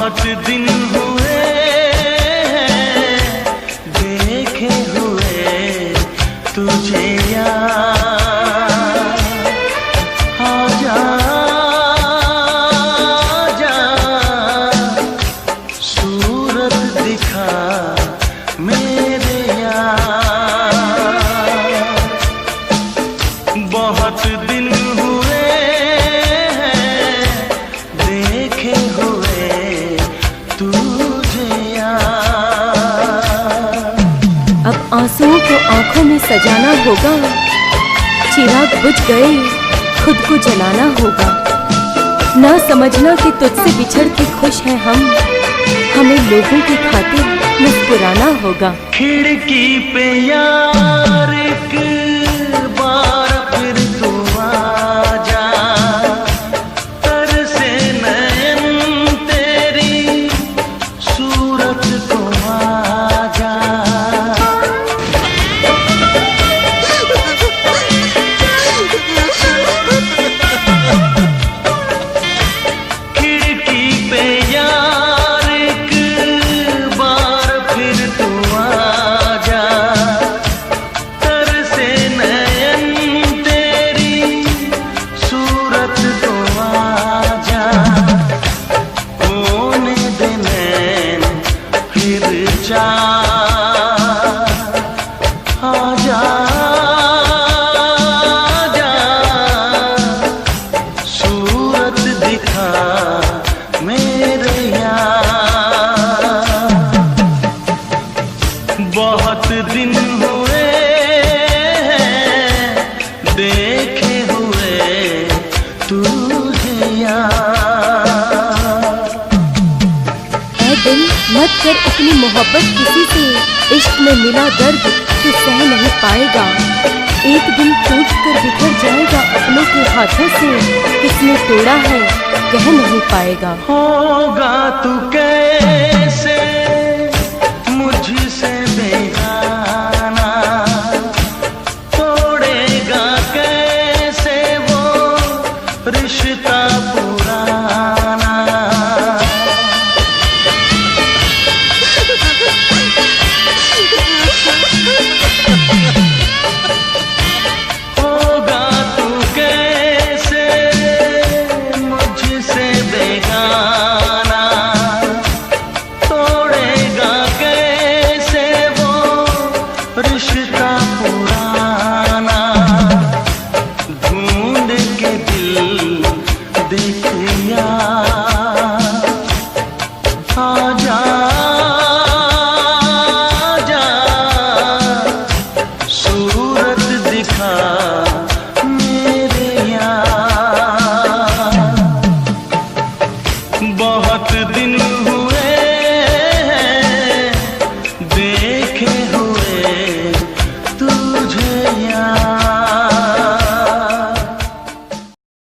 बहुत दिन हुए देखे हुए तुझे यार, आजा आजा सूरत दिखा मेरे यार। बहुत दिन हुए देखे हुए तुझे यार। अब आंसुओं को आंखों में सजाना होगा, चिराग बुझ गए खुद को जलाना होगा। ना समझना कि तुझसे बिछड़ के खुश हैं हम, हमें लोगों की खातिर मुस्कुराना होगा। खिड़की पे यार एक बार फिर तू आजा, तरसे नयन तेरी सूरत को आजा। खिड़की पे यार एक बार फिर तू आजा, तरसे नयन तेरी सूरत को आजा। होने दे नैन फिर चार, आजा आजा सूरत दिखा मेरे यार। बहुत दिन हुए देखे हुए तुझे यार। ऐ दिल मत कर इतनी मोहब्बत किसी से, इश्क में मिला दर्द तू सह नहीं पाएगा। एक दिन टूट कर बिखर जाएगा अपनों के हाथों से, किसने तोड़ा है कह नहीं पाएगा। होगा तू कैसे मुझसे बेगाना, तोड़ेगा कैसे वो रिश्ता पुराना। होगा तू कैसे मुझसे बेगाना, तोड़ेगा कैसे वो रिश्ता पुराना। ढूंढ के दिल देख यार, आजा आजा सूरत दिखा मेरे यार। बहुत दिन हुए देखे हुए तुझे यार।